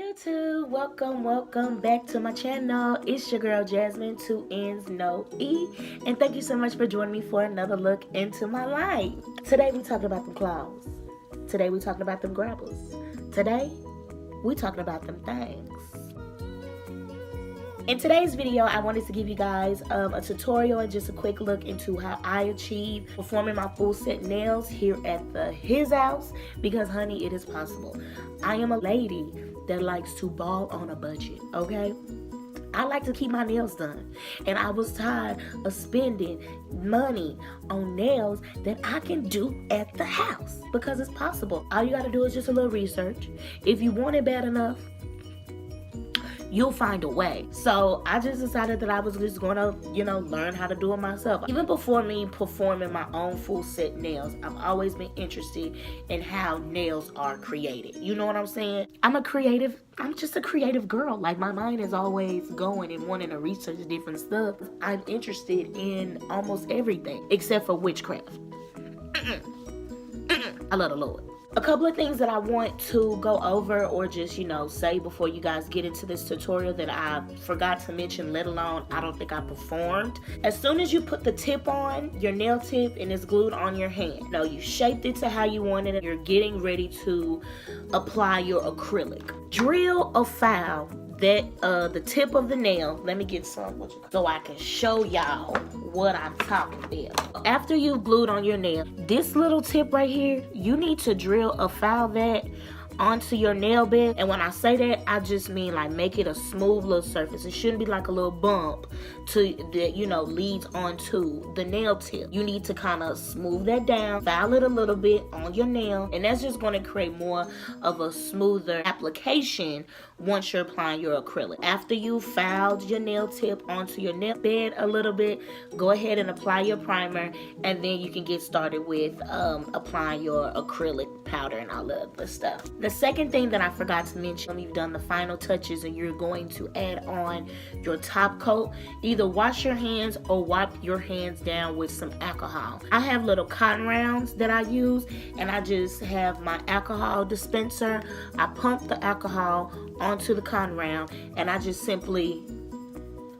YouTube, welcome back to my channel. It's your girl Jasmine, 2 N's no E, and thank you so much for joining me for another look into my life. Today we talking about them claws. Today we talking about them grabbers. Today we talking about them things. In today's video, I wanted to give you guys a tutorial and just a quick look into how I achieve performing my full set nails here at his house, because honey, it is possible. I am a lady that likes to ball on a budget, okay? I like to keep my nails done, and I was tired of spending money on nails that I can do at the house, because it's possible. All you gotta do is just a little research. If you want it bad enough, you'll find a way. So I just decided that I was just gonna, learn how to do it myself. Even before me performing my own full set nails, I've always been interested in how nails are created. You know what I'm saying? I'm just a creative girl. Like, my mind is always going and wanting to research different stuff. I'm interested in almost everything except for witchcraft. I love the Lord. A couple of things that I want to go over or just, say before you guys get into this tutorial that I forgot to mention, let alone I don't think I performed. As soon as you put the tip on, your nail tip, and it's glued on your hand, you shaped it to how you wanted it, you're getting ready to apply your acrylic. Drill a file that the tip of the nail, let me get some so I can show y'all what I'm talking about. After you've glued on your nail, this little tip right here, you need to drill a file that onto your nail bed. And when I say that, I just mean like make it a smooth little surface. It shouldn't be like a little bump that leads onto the nail tip. You need to kind of smooth that down, file it a little bit on your nail, and that's just going to create more of a smoother application once you're applying your acrylic. After you filed your nail tip onto your nail bed a little bit, go ahead and apply your primer, and then you can get started with applying your acrylic powder and all the other stuff. The second thing that I forgot to mention, you've done the final touches and you're going to add on your top coat, either wash your hands or wipe your hands down with some alcohol. I have little cotton rounds that I use, and I just have my alcohol dispenser. I pump the alcohol onto the cotton round, and I just simply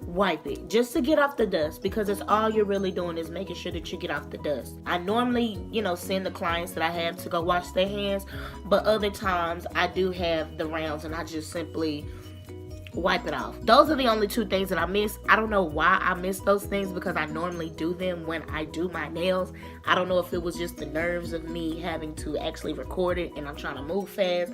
wipe it just to get off the dust, because it's all you're really doing is making sure that you get off the dust. I normally, send the clients that I have to go wash their hands, but other times I do have the rounds and I just simply wipe it off. Those are the only two things that I miss. I don't know why I miss those things, because I normally do them when I do my nails. I don't know if it was just the nerves of me having to actually record it and I'm trying to move fast.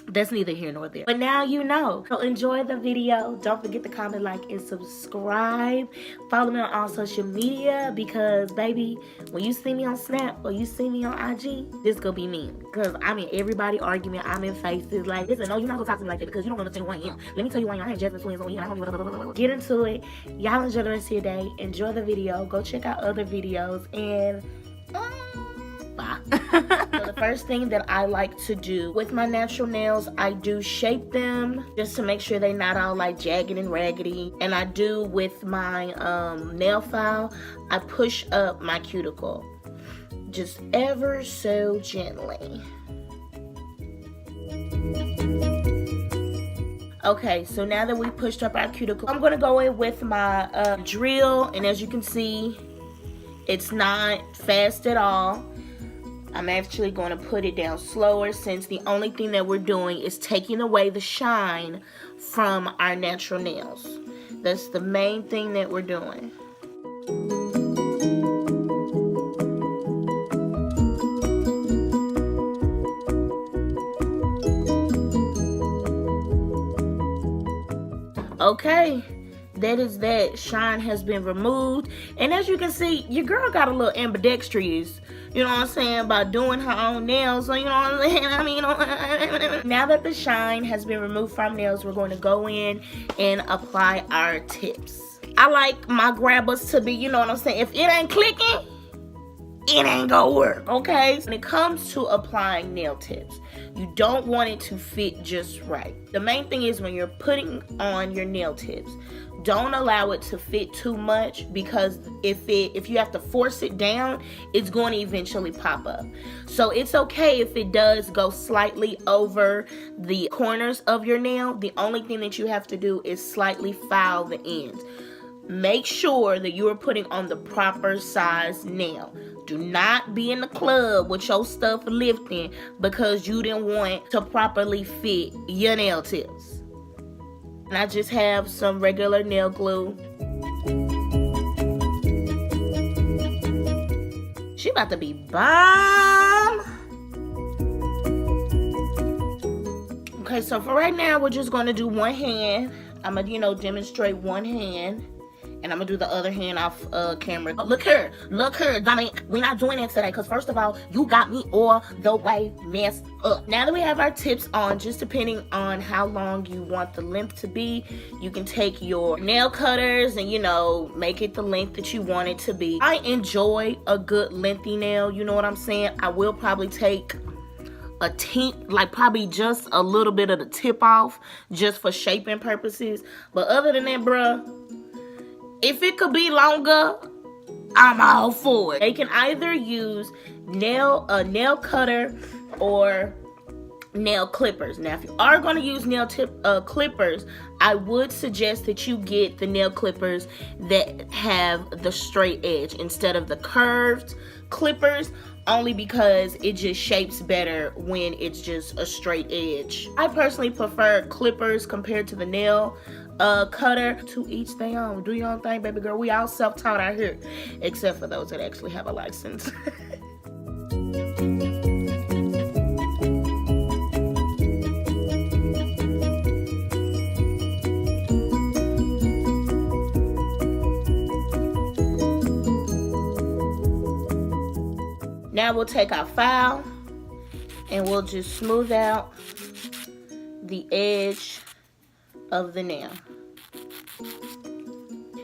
That's neither here nor there. But now you know. So enjoy the video. Don't forget to comment, like, and subscribe. Follow me on all social media, because, baby, when you see me on Snap or you see me on IG, this gonna be me. Because I'm in everybody argument. I'm in faces. Like, listen, no, you're not gonna talk to me like that because you don't understand who I am. Let me tell you who I am. I ain't Jasmine Twins on here. Get into it. Y'all enjoy the rest of your day. Enjoy the video. Go check out other videos. And bye. So the first thing that I like to do with my natural nails, I do shape them just to make sure they're not all like jagged and raggedy. And I do with my nail file, I push up my cuticle just ever so gently. Okay, so now that we pushed up our cuticle, I'm gonna go in with my drill, and as you can see, it's not fast at all. I'm actually going to put it down slower, since the only thing that we're doing is taking away the shine from our natural nails. That's the main thing that we're doing. Okay. That is that. Shine has been removed. And as you can see, your girl got a little ambidextrous, by doing her own nails. So, you know what I'm saying? I mean, now that the shine has been removed from nails, we're going to go in and apply our tips. I like my grabbers to be, if it ain't clicking, it ain't gonna work, okay? When it comes to applying nail tips, you don't want it to fit just right. The main thing is when you're putting on your nail tips, don't allow it to fit too much, because if you have to force it down, it's going to eventually pop up. So it's okay if it does go slightly over the corners of your nail. The only thing that you have to do is slightly file the ends. Make sure that you are putting on the proper size nail. Do not be in the club with your stuff lifting because you didn't want to properly fit your nail tips. And I just have some regular nail glue. She about to be bomb. Okay, so for right now, we're just going to do one hand. I'm going to, demonstrate one hand. And I'm going to do the other hand off camera. Oh, look here, Dominic. We're not doing it today because, first of all, you got me all the way messed up. Now that we have our tips on, just depending on how long you want the length to be, you can take your nail cutters and, make it the length that you want it to be. I enjoy a good lengthy nail, you know what I'm saying? I will probably take a tint, like probably just a little bit of the tip off just for shaping purposes. But other than that, bruh, if it could be longer, I'm all for it. They can either use a nail cutter or nail clippers. Now, if you are going to use nail clippers, I would suggest that you get the nail clippers that have the straight edge instead of the curved clippers, only because it just shapes better when it's just a straight edge. I personally prefer clippers compared to the nail cutter. To each their own. Do your own thing, baby girl. We all self-taught out here, except for those that actually have a license. Now we'll take our file and we'll just smooth out the edge of the nail.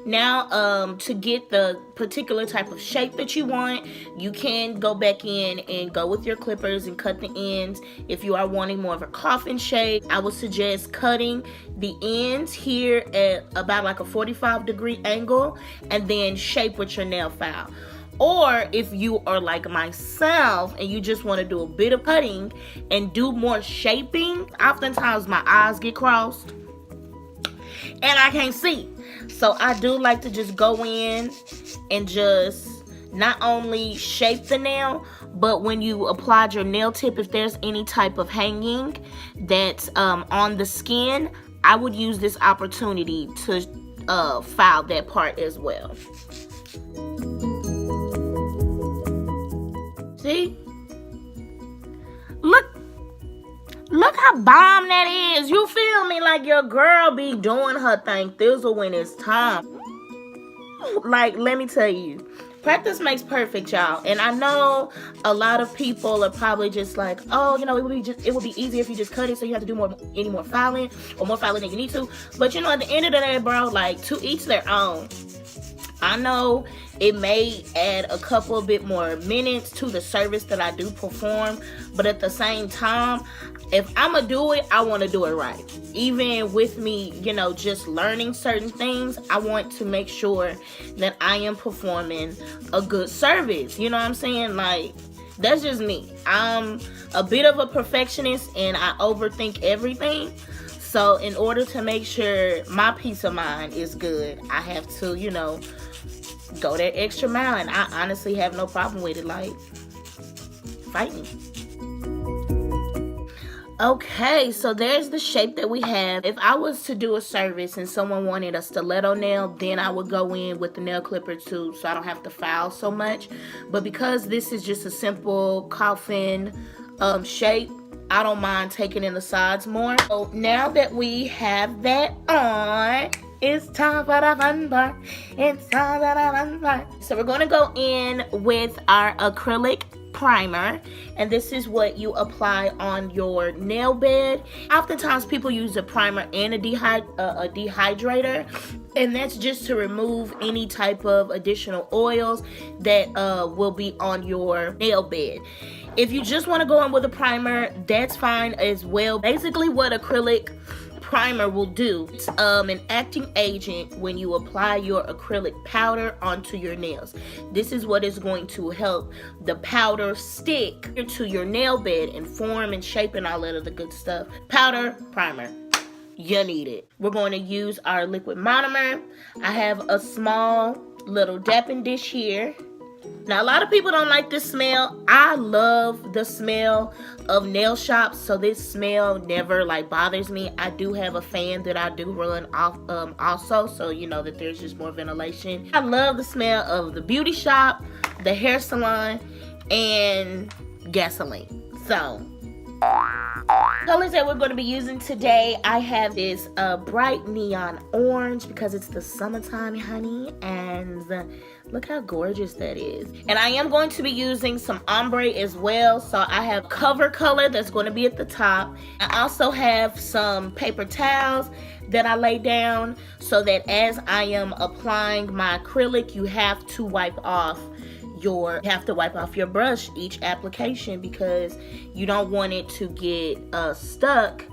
Now, to get the particular type of shape that you want, you can go back in and go with your clippers and cut the ends. If you are wanting more of a coffin shape, I would suggest cutting the ends here at about like a 45-degree angle and then shape with your nail file. Or if you are like myself and you just want to do a bit of cutting and do more shaping, oftentimes my eyes get crossed and I can't see. So I do like to just go in and just not only shape the nail, but when you applied your nail tip, if there's any type of hanging that's on the skin, I would use this opportunity to file that part as well. See? Look how bomb that is. You feel me? Like your girl be doing her thing thizzle when it's time. Like, let me tell you, practice makes perfect, y'all. And I know a lot of people are probably just like, oh, it would be easier if you just cut it, so you have to do any more filing or more filing than you need to. But at the end of the day, bro, like, to each their own. I know it may add a couple bit more minutes to the service that I do perform, but at the same time, if I'm gonna do it, I want to do it right. Even with me, just learning certain things, I want to make sure that I am performing a good service. You know what I'm saying? Like, that's just me. I'm a bit of a perfectionist and I overthink everything. So in order to make sure my peace of mind is good, I have to, go that extra mile, and I honestly have no problem with it. Like, fight me. Okay, so there's the shape that we have. If I was to do a service and someone wanted a stiletto nail, then I would go in with the nail clipper too, so I don't have to file so much. But because this is just a simple coffin shape, I don't mind taking in the sides more. So now that we have that on, it's time for the fun part. It's time for the fun part. So we're going to go in with our acrylic primer, and this is what you apply on your nail bed. Oftentimes people use a primer and a dehydrator, and that's just to remove any type of additional oils that will be on your nail bed. If you just want to go in with a primer, that's fine as well. Basically what acrylic primer will do. It's an acting agent when you apply your acrylic powder onto your nails. This is what is going to help the powder stick to your nail bed and form and shape and all that other good stuff. Powder, primer, you need it. We're going to use our liquid monomer. I have a small little Dappen Dish here. Now, a lot of people don't like this smell. I love the smell of nail shops, so this smell never like bothers me. I do have a fan that I do run off also, so you know that there's just more ventilation. I love the smell of the beauty shop, the hair salon, and gasoline. So, colors that we're going to be using today, I have this bright neon orange because it's the summertime, honey, and look how gorgeous that is. And I am going to be using some ombre as well, so I have cover color that's going to be at the top. I also have some paper towels that I lay down so that as I am applying my acrylic, you have to wipe off your brush each application because you don't want it to get stuck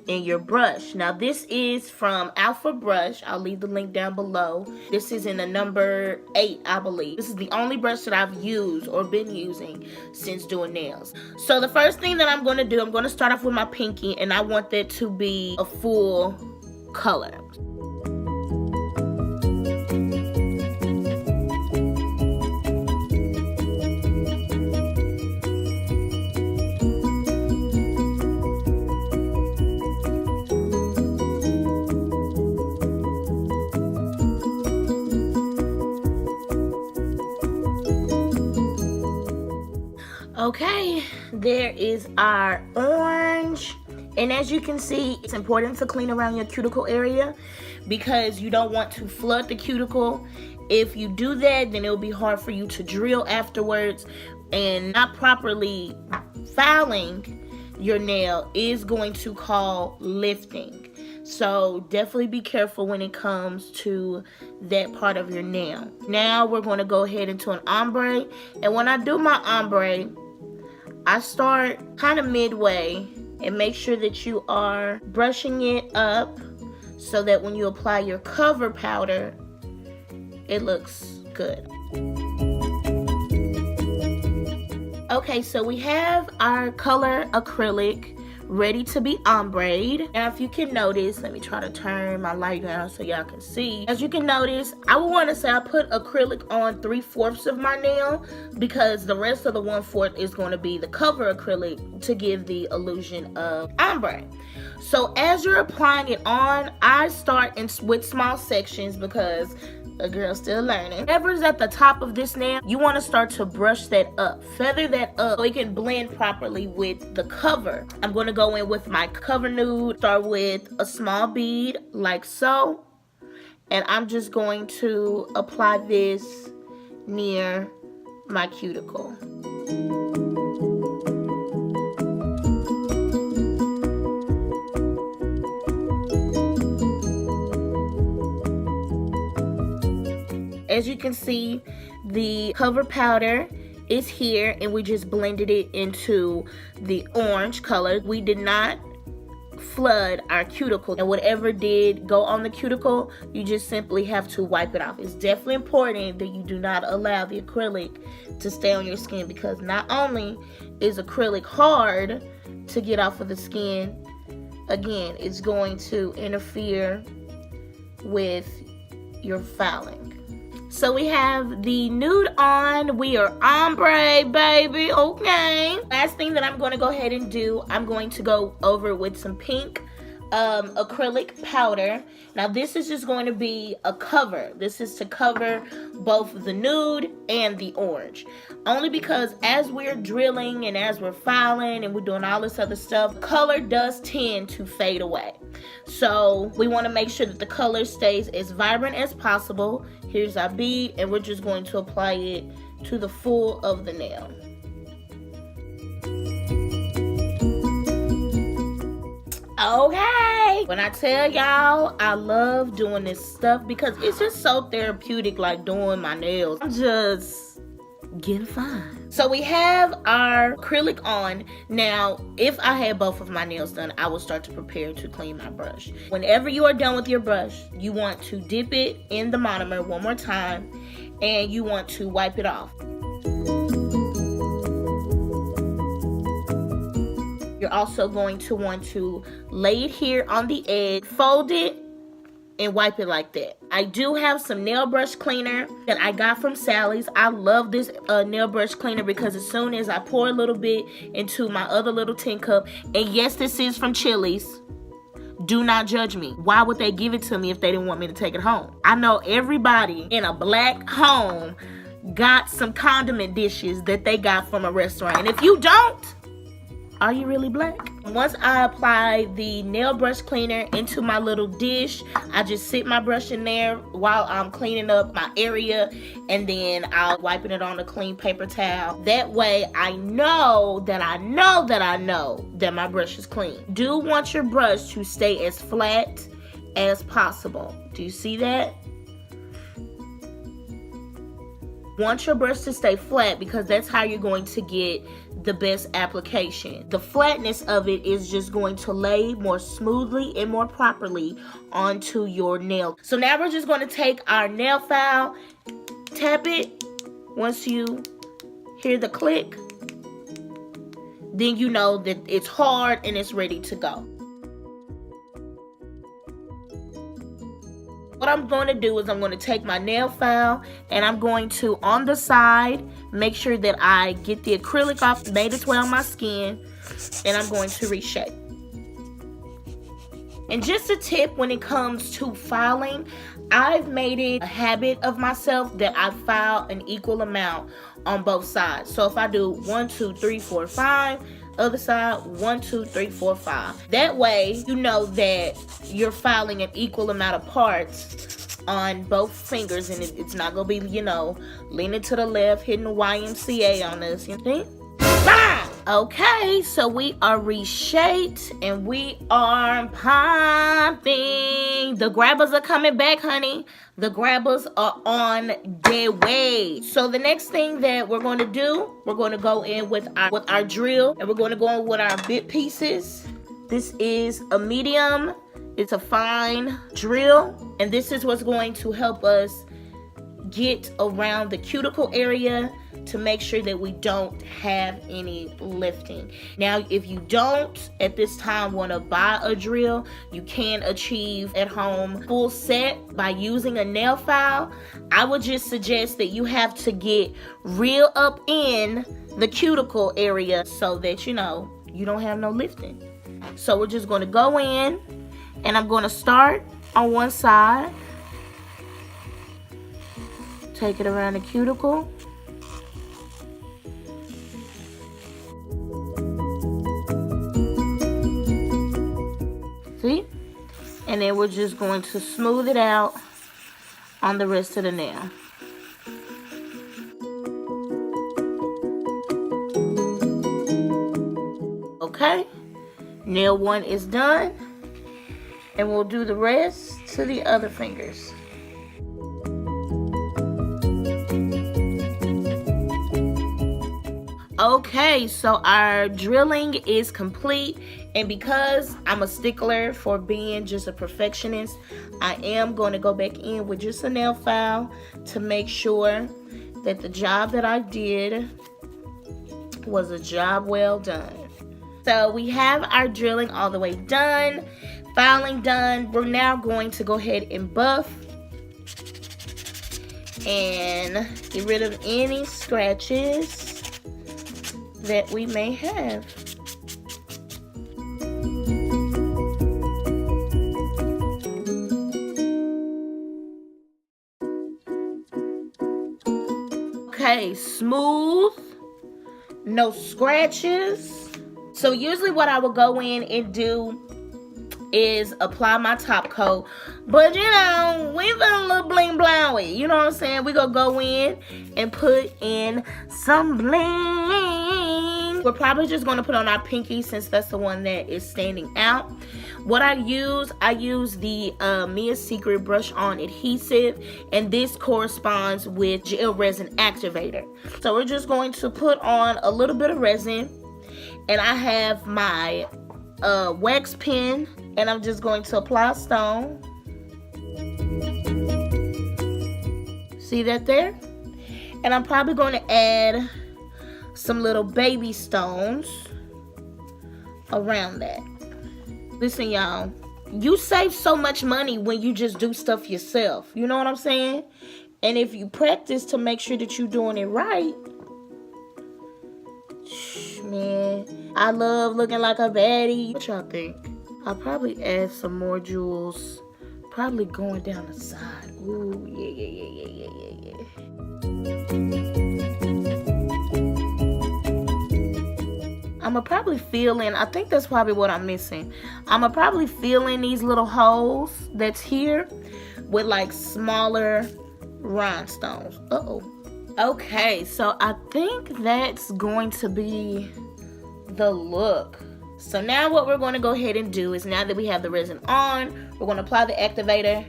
in your brush. Now this is from Alpha Brush. I'll leave the link down below. This is in the number 8, I believe. This is the only brush that I've used or been using since doing nails. So the first thing that I'm going to do, I'm going to start off with my pinky, and I want that to be a full color. Okay, there is our orange, and as you can see, it's important to clean around your cuticle area because you don't want to flood the cuticle. If you do that, then it'll be hard for you to drill afterwards, and not properly filing your nail is going to cause lifting. So definitely be careful when it comes to that part of your nail. Now we're going to go ahead into an ombre, and when I do my ombre, I start kind of midway and make sure that you are brushing it up so that when you apply your cover powder, it looks good. Okay, so we have our color acrylic ready to be ombreed. Now if you can notice, let me try to turn my light down so y'all can see. As you can notice, I would want to say I put acrylic on 3/4 of my nail because the rest of the 1/4 is going to be the cover acrylic to give the illusion of ombre. So as you're applying it on, I start with small sections because a girl still learning. Whatever's at the top of this nail, you want to start to brush that up, feather that up so it can blend properly with the cover. I'm going to go in with my cover nude, start with a small bead like so, and I'm just going to apply this near my cuticle. As you can see, the cover powder is here, and we just blended it into the orange color. We did not flood our cuticle, and whatever did go on the cuticle, you just simply have to wipe it off. It's definitely important that you do not allow the acrylic to stay on your skin because not only is acrylic hard to get off of the skin, again, it's going to interfere with your filing. So we have the nude on. We are ombre, baby. Okay. Last thing that I'm going to go ahead and do, I'm going to go over with some pink acrylic powder. Now this is just going to be a cover. This is to cover both the nude and the orange. Only because as we're drilling and as we're filing and we're doing all this other stuff, color does tend to fade away. So we want to make sure that the color stays as vibrant as possible. Here's our bead, and we're just going to apply it to the full of the nail. Okay, when I tell y'all I love doing this stuff because it's just so therapeutic, like doing my nails. I'm just getting fine. So we have our acrylic on. Now, if I had both of my nails done, I will start to prepare to clean my brush. Whenever you are done with your brush, you want to dip it in the monomer one more time, and you want to wipe it off. You're also going to want to lay it here on the edge, fold it, and wipe it like that. I do have some nail brush cleaner that I got from Sally's. I love this nail brush cleaner because as soon as I pour a little bit into my other little tin cup, and yes, this is from Chili's. Do not judge me. Why would they give it to me if they didn't want me to take it home? I know everybody in a black home got some condiment dishes that they got from a restaurant. And if you don't, are you really black? Once I apply the nail brush cleaner into my little dish, I just sit my brush in there while I'm cleaning up my area, and then I'll wiping it on a clean paper towel. That way I know that my brush is clean. Do want your brush to stay as flat as possible. Do you see that? Want your brush to stay flat because that's how you're going to get the best application. The flatness of it is just going to lay more smoothly and more properly onto your nail. So now we're just going to take our nail file, tap it. Once you hear the click, then you know that it's hard and it's ready to go. What I'm going to do is I'm going to take my nail file and I'm going to, on the side, make sure that I get the acrylic off, made its way on my skin, and I'm going to reshape. And just a tip when it comes to filing, I've made it a habit of myself that I file an equal amount on both sides. So if I do 1, 2, 3, 4, 5, other side 1, 2, 3, 4, 5. That way you know that you're filing an equal amount of parts on both fingers, and it's not gonna be, you know, leaning to the left, hitting the YMCA on us. You think? Okay, so we are reshaped and we are popping. The grabbers are coming back, honey. The grabbers are on their way. So the next thing that we're going to do, we're going to go in with our drill, and we're going to go in with our bit pieces. This is a medium. It's a fine drill, and this is what's going to help us get around the cuticle area to make sure that we don't have any lifting. Now, if you don't at this time want to buy a drill, you can achieve at home full set by using a nail file. I would just suggest that you have to get real up in the cuticle area so that you know you don't have no lifting. So we're just going to go in, and I'm going to start on one side, take it around the cuticle. See? And then we're just going to smooth it out on the rest of the nail. Okay, nail 1 is done, and we'll do the rest to the other fingers. Okay, so our drilling is complete, and because I'm a stickler for being just a perfectionist, I am going to go back in with just a nail file to make sure that the job that I did was a job well done. So we have our drilling all the way done, filing done. We're now going to go ahead and buff and get rid of any scratches that we may have. Okay, smooth, no scratches. So usually what I would go in and do is apply my top coat, but you know, we feel a little bling blowy, you know what I'm saying? We gonna go in and put in some bling. We're probably just going to put on our pinky since that's the one that is standing out. What I use the Mia Secret brush on adhesive, and this corresponds with gel resin activator. So we're just going to put on a little bit of resin, and I have my wax pen, and I'm just going to apply a stone. See that there? And I'm probably going to add some little baby stones around that. Listen, y'all, you save so much money when you just do stuff yourself. You know what I'm saying? And if you practice to make sure that you're doing it right, man, I love looking like a baddie. What y'all think? I'll probably add some more jewels, probably going down the side. Ooh, yeah. I'ma probably fill in, I think that's probably what I'm missing. I'ma probably fill in these little holes that's here with like smaller rhinestones. Okay, so I think that's going to be the look. So now what we're going to go ahead and do is, now that we have the resin on, we're going to apply the activator,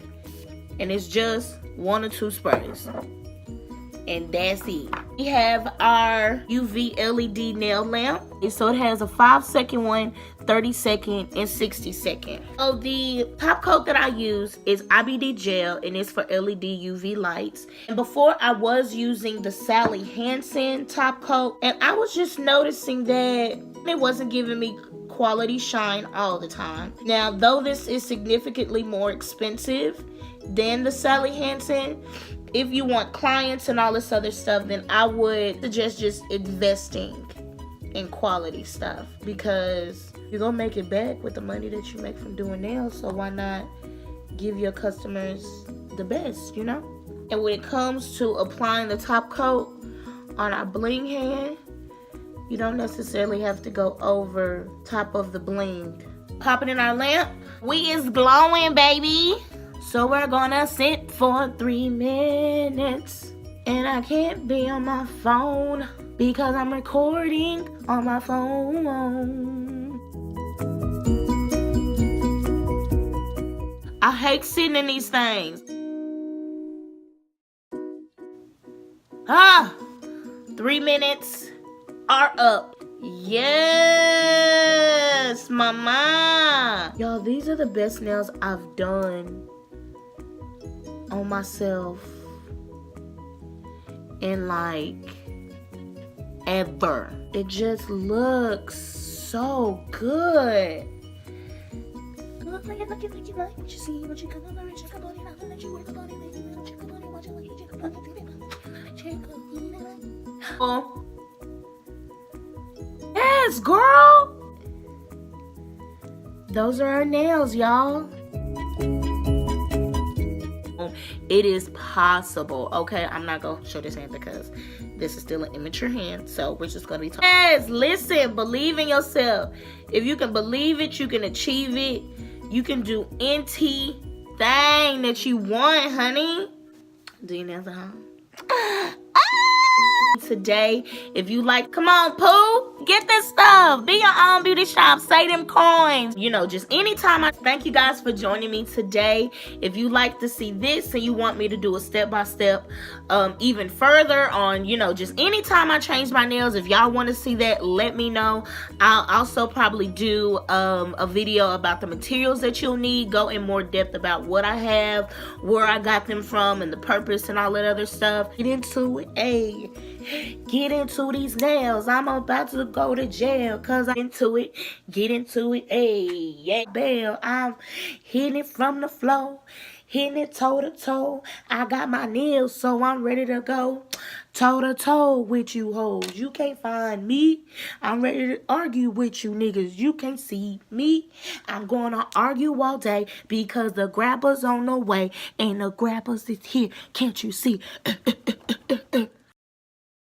and it's just 1 or 2 sprays. And that's it. We have our UV LED nail lamp. So it has a 5-second one, 30-second, and 60-second. So the top coat that I use is IBD gel, and it's for LED UV lights. And before I was using the Sally Hansen top coat, and I was just noticing that it wasn't giving me quality shine all the time. Now, though this is significantly more expensive than the Sally Hansen, if you want clients and all this other stuff, then I would suggest just investing in quality stuff, because you're gonna make it back with the money that you make from doing nails. So why not give your customers the best, you know? And when it comes to applying the top coat on our bling hand, you don't necessarily have to go over top of the bling. Pop it in our lamp. We is glowing, baby. So we're gonna sit for 3 minutes. And I can't be on my phone because I'm recording on my phone. I hate sitting in these things. 3 minutes are up. Yes, mama. Y'all, these are the best nails I've done on myself in like ever. It just looks so good. Yes, girl. Those are our nails, y'all. It is possible. Okay, I'm not gonna show this hand because this is still an immature hand, so we're just gonna be talking. Yes, listen, believe in yourself. If you can believe it, you can achieve it. You can do anything that you want, honey. Do your nails at home? Today, if you like, come on, Pooh, get this stuff. Be your own beauty shop. Save them coins. You know, just anytime. I thank you guys for joining me today. If you like to see this and you want me to do a step-by-step even further on, you know, just anytime I change my nails, if y'all want to see that, let me know. I'll also probably do a video about the materials that you'll need, go in more depth about what I have, where I got them from, and the purpose and all that other stuff. Get into it, ayy. Get into these nails. I'm about to go to jail because I'm into it. Get into it. Hey, yeah, bell. I'm hitting it from the floor. Hitting it toe to toe. I got my nails, so I'm ready to go toe to toe with you hoes. You can't find me. I'm ready to argue with you niggas. You can't see me. I'm gonna argue all day because the grabber's on the way and the grabbers is here. Can't you see?